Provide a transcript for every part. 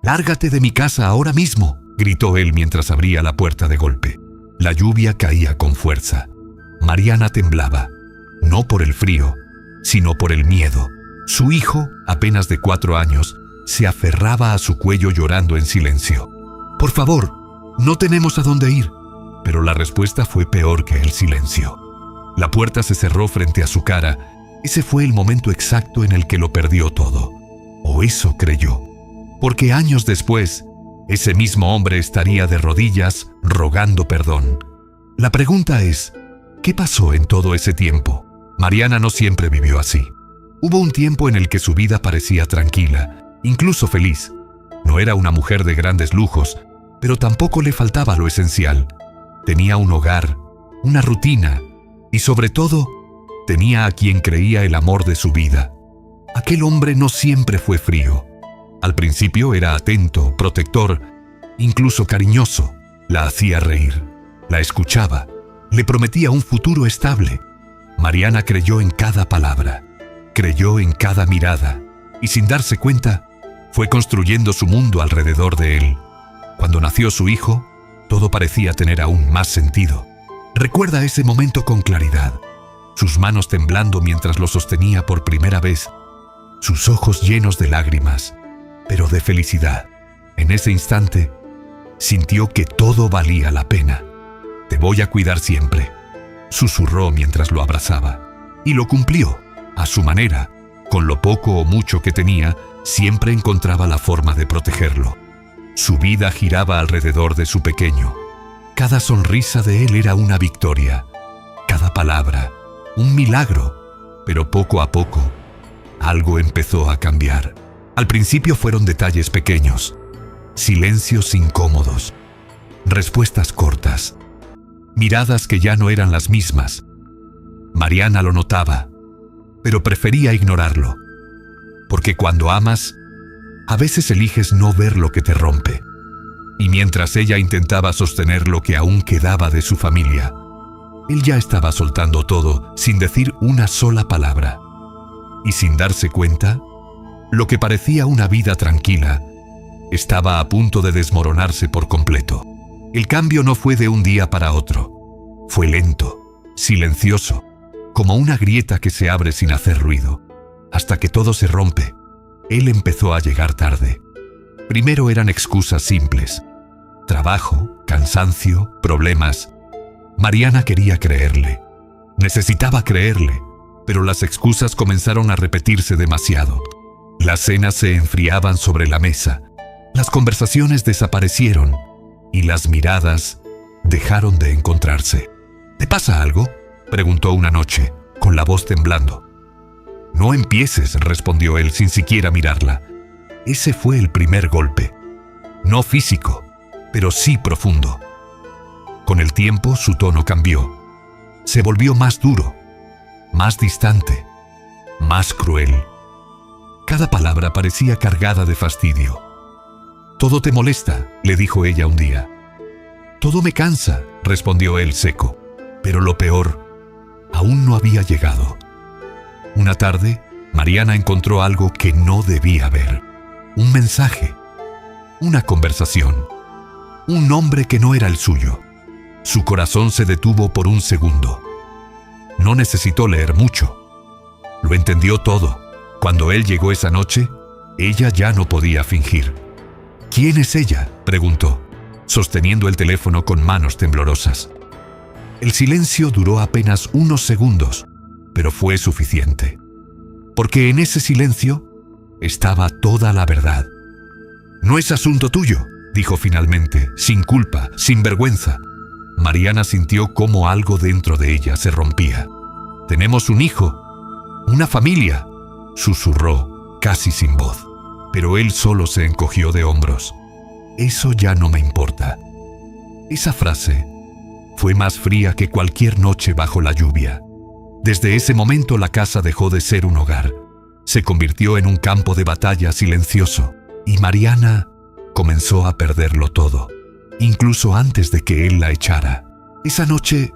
«Lárgate de mi casa ahora mismo», gritó él mientras abría la puerta de golpe. La lluvia caía con fuerza. Mariana temblaba, no por el frío, sino por el miedo. Su hijo, apenas de 4 años, se aferraba a su cuello llorando en silencio. «Por favor, no tenemos a dónde ir». Pero la respuesta fue peor que el silencio. La puerta se cerró frente a su cara. Ese fue el momento exacto en el que lo perdió todo. O eso creyó. Porque años después, ese mismo hombre estaría de rodillas rogando perdón. La pregunta es, ¿qué pasó en todo ese tiempo? Mariana no siempre vivió así. Hubo un tiempo en el que su vida parecía tranquila, incluso feliz. No era una mujer de grandes lujos, pero tampoco le faltaba lo esencial. Tenía un hogar, una rutina y sobre todo, tenía a quien creía el amor de su vida. Aquel hombre no siempre fue frío. Al principio era atento, protector, incluso cariñoso. La hacía reír, la escuchaba, le prometía un futuro estable. Mariana creyó en cada palabra, creyó en cada mirada y sin darse cuenta, fue construyendo su mundo alrededor de él. Cuando nació su hijo, todo parecía tener aún más sentido. Recuerda ese momento con claridad, sus manos temblando mientras lo sostenía por primera vez, sus ojos llenos de lágrimas, pero de felicidad. En ese instante, sintió que todo valía la pena. «Te voy a cuidar siempre», susurró mientras lo abrazaba. Y lo cumplió, a su manera. Con lo poco o mucho que tenía, siempre encontraba la forma de protegerlo. Su vida giraba alrededor de su pequeño. Cada sonrisa de él era una victoria, cada palabra, un milagro, pero poco a poco, algo empezó a cambiar. Al principio fueron detalles pequeños, silencios incómodos, respuestas cortas, miradas que ya no eran las mismas. Mariana lo notaba, pero prefería ignorarlo, porque cuando amas, a veces eliges no ver lo que te rompe. Y mientras ella intentaba sostener lo que aún quedaba de su familia, él ya estaba soltando todo sin decir una sola palabra. Y sin darse cuenta, lo que parecía una vida tranquila estaba a punto de desmoronarse por completo. El cambio no fue de un día para otro. Fue lento, silencioso, como una grieta que se abre sin hacer ruido. Hasta que todo se rompe, él empezó a llegar tarde. Primero eran excusas simples. Trabajo, cansancio, problemas. Mariana quería creerle. Necesitaba creerle, pero las excusas comenzaron a repetirse demasiado. Las cenas se enfriaban sobre la mesa, las conversaciones desaparecieron y las miradas dejaron de encontrarse. ¿Te pasa algo?, preguntó una noche, con la voz temblando. «No empieces», respondió él sin siquiera mirarla. Ese fue el primer golpe. No físico, pero sí profundo. Con el tiempo su tono cambió. Se volvió más duro, más distante, más cruel. Cada palabra parecía cargada de fastidio. «Todo te molesta», le dijo ella un día. «Todo me cansa», respondió él seco. Pero lo peor aún no había llegado. Una tarde, Mariana encontró algo que no debía ver. Un mensaje, una conversación, un nombre que no era el suyo. Su corazón se detuvo por un segundo. No necesitó leer mucho. Lo entendió todo. Cuando él llegó esa noche, ella ya no podía fingir. «¿Quién es ella?», preguntó, sosteniendo el teléfono con manos temblorosas. El silencio duró apenas unos segundos, pero fue suficiente. Porque en ese silencio estaba toda la verdad. «No es asunto tuyo», dijo finalmente, sin culpa, sin vergüenza. Mariana sintió cómo algo dentro de ella se rompía. «Tenemos un hijo, una familia», susurró, casi sin voz. Pero él solo se encogió de hombros. «Eso ya no me importa». Esa frase fue más fría que cualquier noche bajo la lluvia. Desde ese momento la casa dejó de ser un hogar. Se convirtió en un campo de batalla silencioso. Y Mariana comenzó a perderlo todo, incluso antes de que él la echara. Esa noche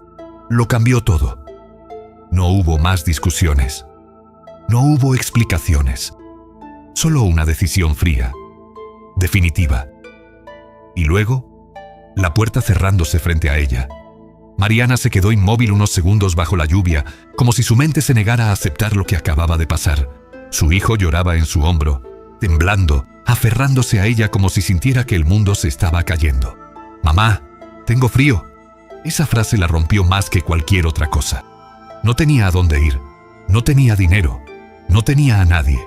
lo cambió todo. No hubo más discusiones. No hubo explicaciones. Solo una decisión fría. definitiva. Y luego, la puerta cerrándose frente a ella. Mariana se quedó inmóvil unos segundos bajo la lluvia, como si su mente se negara a aceptar lo que acababa de pasar. Su hijo lloraba en su hombro, temblando, aferrándose a ella como si sintiera que el mundo se estaba cayendo. «Mamá, tengo frío». Esa frase la rompió más que cualquier otra cosa. No tenía a dónde ir, no tenía dinero, no tenía a nadie,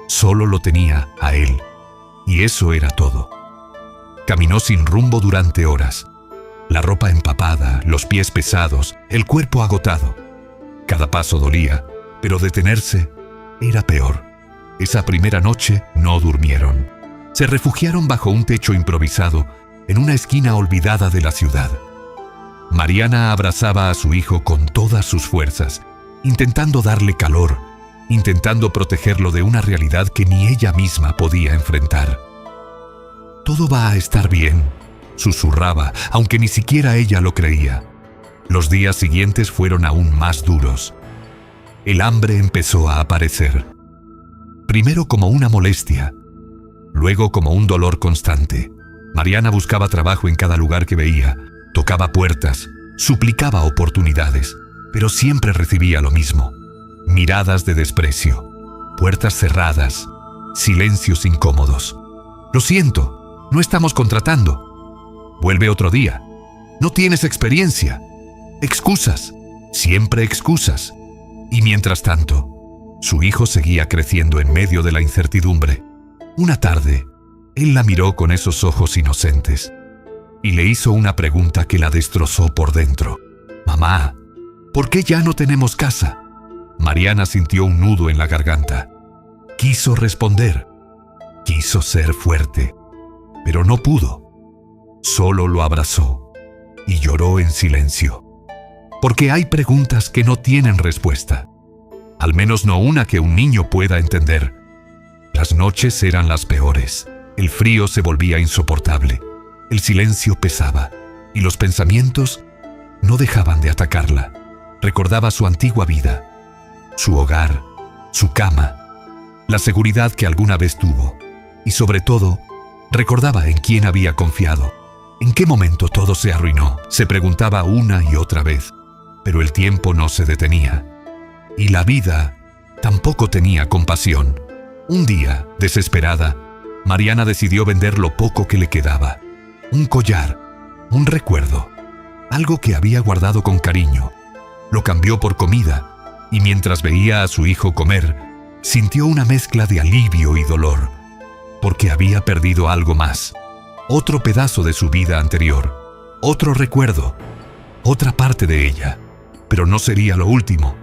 solo lo tenía a él. Y eso era todo. Caminó sin rumbo durante horas. La ropa empapada, los pies pesados, el cuerpo agotado. Cada paso dolía, pero detenerse era peor. Esa primera noche no durmieron. Se refugiaron bajo un techo improvisado en una esquina olvidada de la ciudad. Mariana abrazaba a su hijo con todas sus fuerzas, intentando darle calor, intentando protegerlo de una realidad que ni ella misma podía enfrentar. «Todo va a estar bien», susurraba, aunque ni siquiera ella lo creía. Los días siguientes fueron aún más duros. El hambre empezó a aparecer. Primero como una molestia, luego como un dolor constante. Mariana buscaba trabajo en cada lugar que veía, tocaba puertas, suplicaba oportunidades, pero siempre recibía lo mismo: miradas de desprecio, puertas cerradas, silencios incómodos. «Lo siento, no estamos contratando». «Vuelve otro día». «No tienes experiencia». Excusas, siempre excusas. Y mientras tanto, su hijo seguía creciendo en medio de la incertidumbre. Una tarde, él la miró con esos ojos inocentes y le hizo una pregunta que la destrozó por dentro. «Mamá, ¿por qué ya no tenemos casa?» Mariana sintió un nudo en la garganta. Quiso responder, quiso ser fuerte, pero no pudo. Solo lo abrazó y lloró en silencio. Porque hay preguntas que no tienen respuesta, al menos no una que un niño pueda entender. Las noches eran las peores, el frío se volvía insoportable, el silencio pesaba y los pensamientos no dejaban de atacarla. Recordaba su antigua vida, su hogar, su cama, la seguridad que alguna vez tuvo y sobre todo, recordaba en quién había confiado. ¿En qué momento todo se arruinó?, se preguntaba una y otra vez. Pero el tiempo no se detenía. Y la vida tampoco tenía compasión. Un día, desesperada, Mariana decidió vender lo poco que le quedaba. Un collar, un recuerdo, algo que había guardado con cariño. Lo cambió por comida, y mientras veía a su hijo comer, sintió una mezcla de alivio y dolor, porque había perdido algo más. Otro pedazo de su vida anterior, otro recuerdo, otra parte de ella. Pero no sería lo último.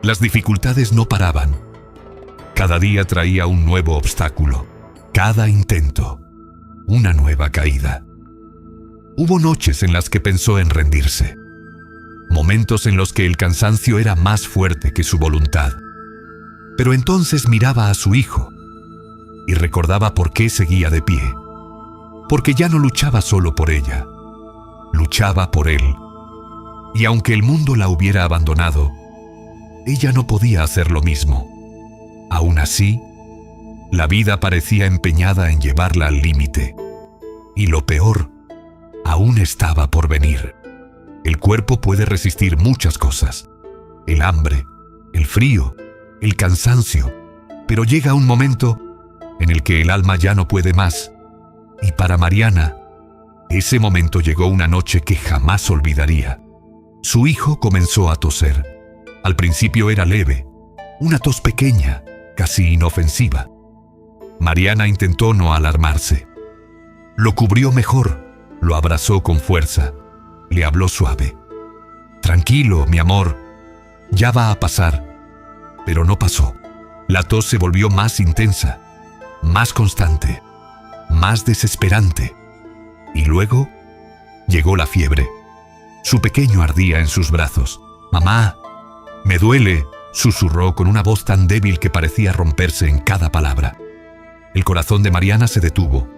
Las dificultades no paraban. Cada día traía un nuevo obstáculo, cada intento, una nueva caída. Hubo noches en las que pensó en rendirse, momentos en los que el cansancio era más fuerte que su voluntad. Pero entonces miraba a su hijo y recordaba por qué seguía de pie. Porque ya no luchaba solo por ella, luchaba por él. Y aunque el mundo la hubiera abandonado, ella no podía hacer lo mismo. Aún así, la vida parecía empeñada en llevarla al límite. Y lo peor, aún estaba por venir. El cuerpo puede resistir muchas cosas: el hambre, el frío, el cansancio. Pero llega un momento en el que el alma ya no puede más. Y para Mariana, ese momento llegó una noche que jamás olvidaría. Su hijo comenzó a toser. Al principio era leve, una tos pequeña, casi inofensiva. Mariana intentó no alarmarse. Lo cubrió mejor, lo abrazó con fuerza, le habló suave. «Tranquilo, mi amor, ya va a pasar». Pero no pasó. La tos se volvió más intensa, más constante, más desesperante. Y luego llegó la fiebre. Su pequeño ardía en sus brazos. «Mamá, me duele», susurró con una voz tan débil que parecía romperse en cada palabra. El corazón de Mariana se detuvo.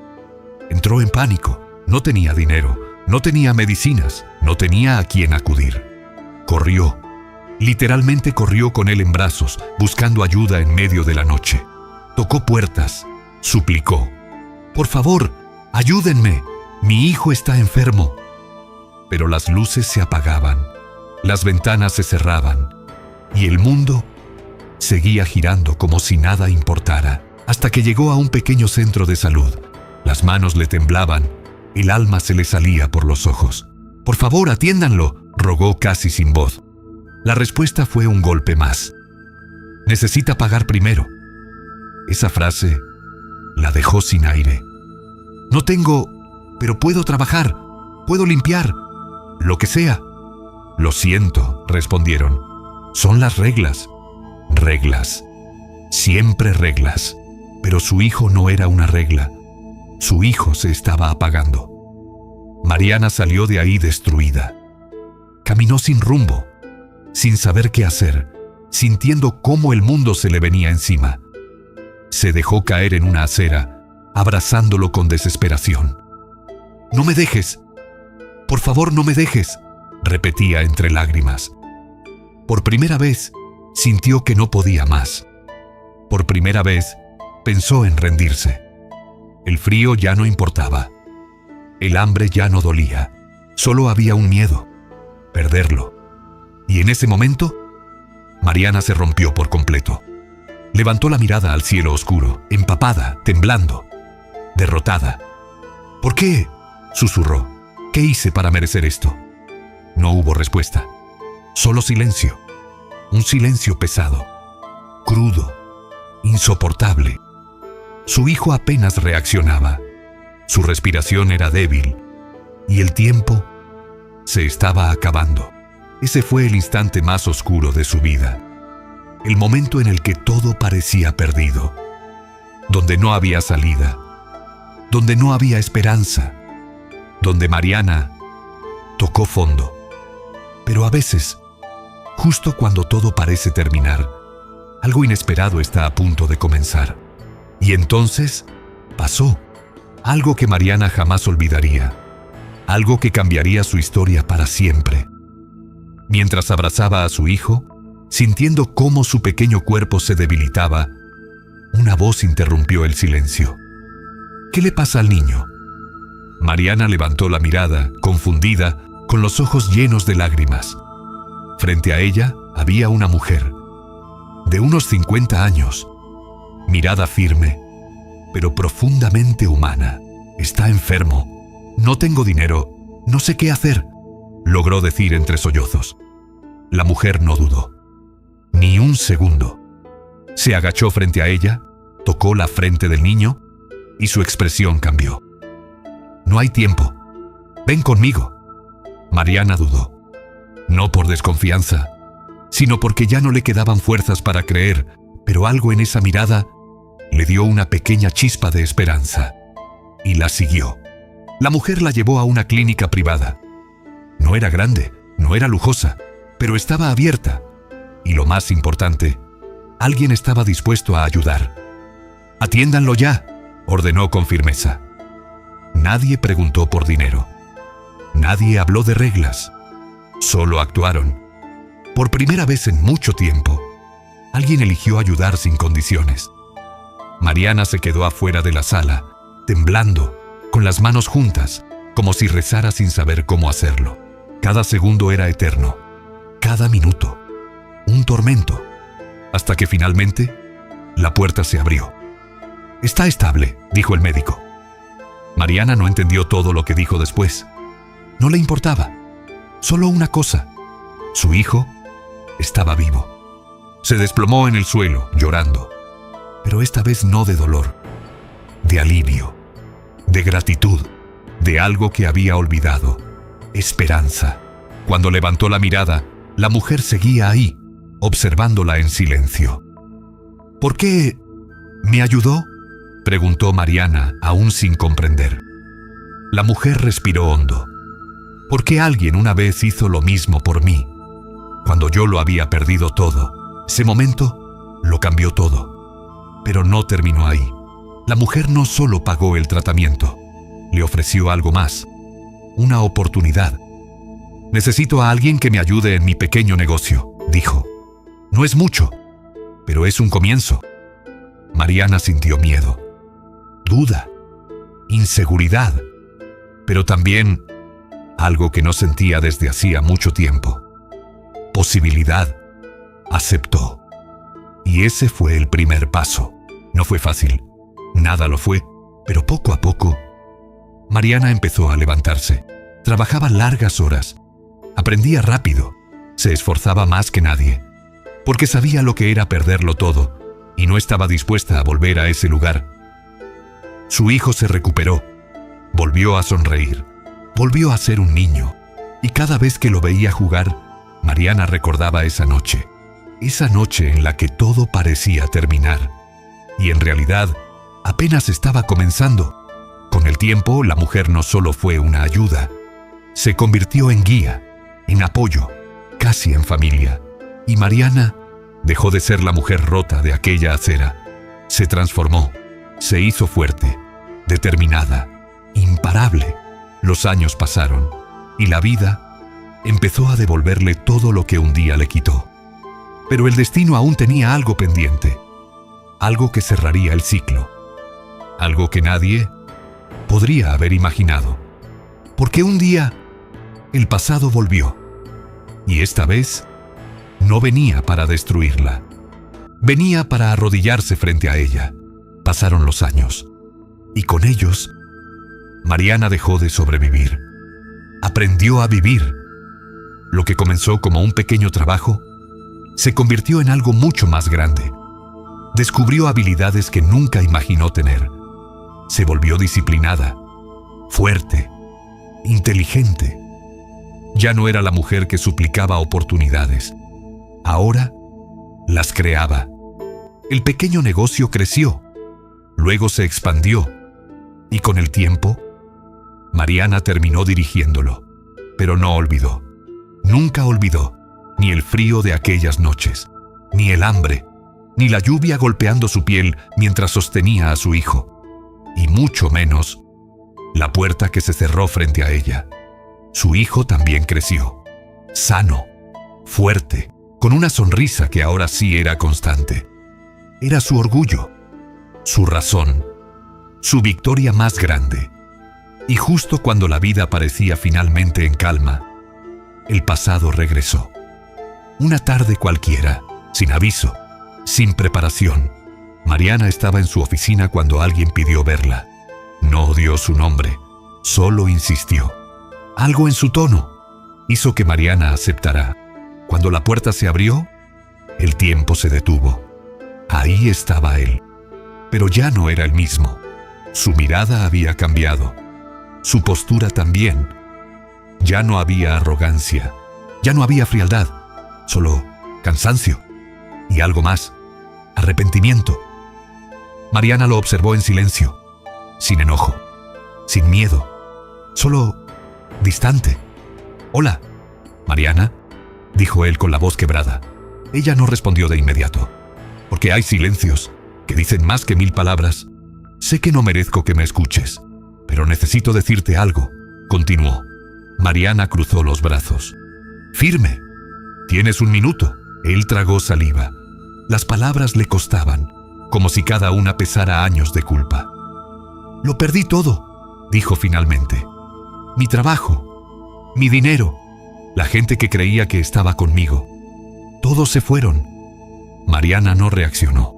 Entró en pánico. No tenía dinero, no tenía medicinas, no tenía a quién acudir. Corrió. Literalmente corrió con él en brazos, buscando ayuda en medio de la noche. Tocó puertas, suplicó. «Por favor, ¡Ayúdenme! ¡Mi hijo está enfermo! Pero las luces se apagaban, las ventanas se cerraban y el mundo seguía girando como si nada importara, hasta que llegó a un pequeño centro de salud. Las manos le temblaban, el alma se le salía por los ojos. «Por favor, atiéndanlo», rogó casi sin voz. La respuesta fue un golpe más. «Necesita pagar primero». Esa frase la dejó sin aire. «No tengo, pero puedo trabajar, puedo limpiar, lo que sea». «Lo siento», respondieron. «Son las reglas». Reglas. Siempre reglas. Pero su hijo no era una regla. Su hijo se estaba apagando. Mariana salió de ahí destruida. Caminó sin rumbo, sin saber qué hacer, sintiendo cómo el mundo se le venía encima. Se dejó caer en una acera, abrazándolo con desesperación. «No me dejes. Por favor, no me dejes», repetía entre lágrimas. Por primera vez, sintió que no podía más. Por primera vez, pensó en rendirse. El frío ya no importaba. El hambre ya no dolía. Solo había un miedo: perderlo. Y en ese momento, Mariana se rompió por completo. Levantó la mirada al cielo oscuro, empapada, temblando, derrotada. «¿Por qué?», susurró. «¿Qué hice para merecer esto?». No hubo respuesta. Solo silencio. Un silencio pesado, crudo, insoportable. Su hijo apenas reaccionaba. Su respiración era débil y el tiempo se estaba acabando. Ese fue el instante más oscuro de su vida. El momento en el que todo parecía perdido. Donde no había salida. Donde no había esperanza. Donde Mariana tocó fondo. Pero a veces, justo cuando todo parece terminar, algo inesperado está a punto de comenzar. Y entonces pasó algo que Mariana jamás olvidaría, algo que cambiaría su historia para siempre. Mientras abrazaba a su hijo, sintiendo cómo su pequeño cuerpo se debilitaba, una voz interrumpió el silencio. «¿Qué le pasa al niño?». Mariana levantó la mirada, confundida, con los ojos llenos de lágrimas. Frente a ella había una mujer, de unos 50 años, mirada firme, pero profundamente humana. «Está enfermo. No tengo dinero. No sé qué hacer», logró decir entre sollozos. La mujer no dudó. Ni un segundo. Se agachó frente a ella, tocó la frente del niño y su expresión cambió. «No hay tiempo. Ven conmigo». Mariana dudó. No por desconfianza, sino porque ya no le quedaban fuerzas para creer, pero algo en esa mirada le dio una pequeña chispa de esperanza. Y la siguió. La mujer la llevó a una clínica privada. No era grande, no era lujosa, pero estaba abierta. Y lo más importante, alguien estaba dispuesto a ayudar. «Atiéndanlo ya», ordenó con firmeza. Nadie preguntó por dinero. Nadie habló de reglas. Solo actuaron. Por primera vez en mucho tiempo, alguien eligió ayudar sin condiciones. Mariana se quedó afuera de la sala, temblando, con las manos juntas, como si rezara sin saber cómo hacerlo. Cada segundo era eterno, cada minuto, un tormento, hasta que finalmente la puerta se abrió. «Está estable», dijo el médico. Mariana no entendió todo lo que dijo después. No le importaba. Solo una cosa: su hijo estaba vivo. Se desplomó en el suelo, llorando. Pero esta vez no de dolor, de alivio, de gratitud, de algo que había olvidado: esperanza. Cuando levantó la mirada, la mujer seguía ahí, observándola en silencio. «¿Por qué me ayudó?», preguntó Mariana, aún sin comprender. La mujer respiró hondo. «Porque alguien una vez hizo lo mismo por mí, cuando yo lo había perdido todo. Ese momento lo cambió todo». Pero no terminó ahí. La mujer no solo pagó el tratamiento, le ofreció algo más, una oportunidad. «Necesito a alguien que me ayude en mi pequeño negocio», dijo. «No es mucho, pero es un comienzo». Mariana sintió miedo, duda, inseguridad, pero también algo que no sentía desde hacía mucho tiempo. Posibilidad. Aceptó. Y ese fue el primer paso. No fue fácil, nada lo fue, pero poco a poco, Mariana empezó a levantarse. Trabajaba largas horas, aprendía rápido, se esforzaba más que nadie, porque sabía lo que era perderlo todo y no estaba dispuesta a volver a ese lugar. Su hijo se recuperó, volvió a sonreír, volvió a ser un niño, y cada vez que lo veía jugar, Mariana recordaba esa noche en la que todo parecía terminar, y en realidad apenas estaba comenzando. Con el tiempo, la mujer no solo fue una ayuda, se convirtió en guía, en apoyo, casi en familia, y Mariana dejó de ser la mujer rota de aquella acera. Se transformó, se hizo fuerte, determinada, imparable. Los años pasaron, y la vida empezó a devolverle todo lo que un día le quitó. Pero el destino aún tenía algo pendiente, algo que cerraría el ciclo, algo que nadie podría haber imaginado. Porque un día, el pasado volvió, y esta vez no venía para destruirla, venía para arrodillarse frente a ella. Pasaron los años, y con ellos, Mariana dejó de sobrevivir. Aprendió a vivir. Lo que comenzó como un pequeño trabajo se convirtió en algo mucho más grande. Descubrió habilidades que nunca imaginó tener. Se volvió disciplinada, fuerte, inteligente. Ya no era la mujer que suplicaba oportunidades. Ahora las creaba. El pequeño negocio creció, luego se expandió, y con el tiempo, Mariana terminó dirigiéndolo, pero no olvidó. Nunca olvidó ni el frío de aquellas noches, ni el hambre, ni la lluvia golpeando su piel mientras sostenía a su hijo, y mucho menos la puerta que se cerró frente a ella. Su hijo también creció, sano, fuerte, con una sonrisa que ahora sí era constante. Era su orgullo, su razón, su victoria más grande. Y justo cuando la vida parecía finalmente en calma, el pasado regresó. Una tarde cualquiera, sin aviso, sin preparación, Mariana estaba en su oficina cuando alguien pidió verla. No dio su nombre, solo insistió. Algo en su tono hizo que Mariana aceptara. Cuando la puerta se abrió, el tiempo se detuvo. Ahí estaba él, pero ya no era el mismo. Su mirada había cambiado, su postura también. Ya no había arrogancia, ya no había frialdad, solo cansancio y algo más, arrepentimiento. Mariana lo observó en silencio, sin enojo, sin miedo, solo distante. «Hola, Mariana», dijo él con la voz quebrada. Ella no respondió de inmediato, porque hay silencios que dicen más que 1000 palabras. «Sé que no merezco que me escuches, pero necesito decirte algo», continuó. Mariana cruzó los brazos. «Firme. Tienes 1 minuto». Él tragó saliva. Las palabras le costaban, como si cada una pesara años de culpa. «Lo perdí todo», dijo finalmente. «Mi trabajo, mi dinero, la gente que creía que estaba conmigo. Todos se fueron». Mariana no reaccionó,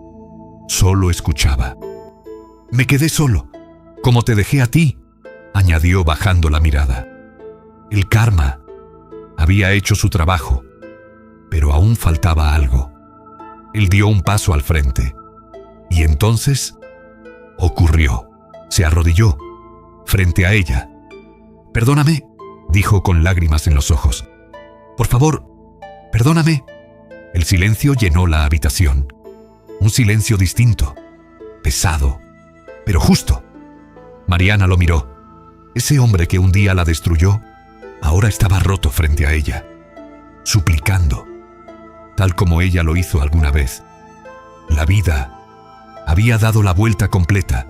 solo escuchaba. «Me quedé solo, como te dejé a ti», añadió bajando la mirada. El karma había hecho su trabajo, pero aún faltaba algo. Él dio un paso al frente, y entonces ocurrió. Se arrodilló frente a ella. «Perdóname», dijo con lágrimas en los ojos. «Por favor, perdóname». El silencio llenó la habitación. Un silencio distinto, pesado, pero justo. Mariana lo miró. Ese hombre que un día la destruyó, ahora estaba roto frente a ella, suplicando, tal como ella lo hizo alguna vez. La vida había dado la vuelta completa.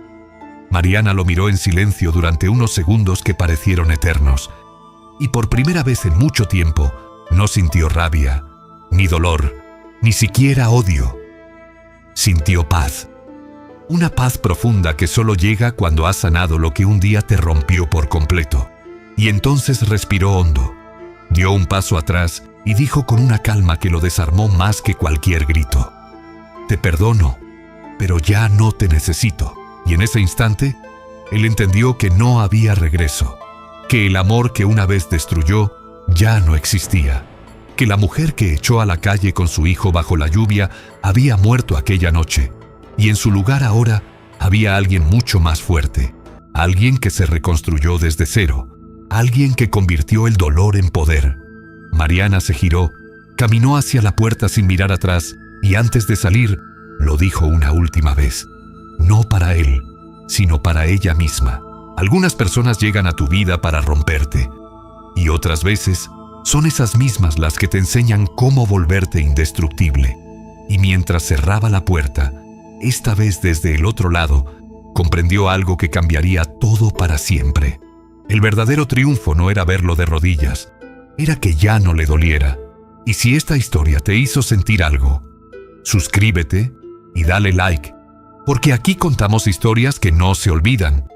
Mariana lo miró en silencio durante unos segundos que parecieron eternos, y por primera vez en mucho tiempo no sintió rabia, ni dolor, ni siquiera odio. Sintió paz, Una paz profunda que solo llega cuando has sanado lo que un día te rompió por completo. Y entonces respiró hondo, dio un paso atrás y dijo con una calma que lo desarmó más que cualquier grito: «Te perdono, pero ya no te necesito». Y en ese instante, él entendió que no había regreso, que el amor que una vez destruyó ya no existía, que la mujer que echó a la calle con su hijo bajo la lluvia había muerto aquella noche, y en su lugar ahora había alguien mucho más fuerte, alguien que se reconstruyó desde cero, alguien que convirtió el dolor en poder. Mariana se giró, caminó hacia la puerta sin mirar atrás y antes de salir, lo dijo una última vez. No para él, sino para ella misma. Algunas personas llegan a tu vida para romperte, y otras veces son esas mismas las que te enseñan cómo volverte indestructible. Y mientras cerraba la puerta, esta vez desde el otro lado, comprendió algo que cambiaría todo para siempre. El verdadero triunfo no era verlo de rodillas, era que ya no le doliera. Y si esta historia te hizo sentir algo, suscríbete y dale like, porque aquí contamos historias que no se olvidan.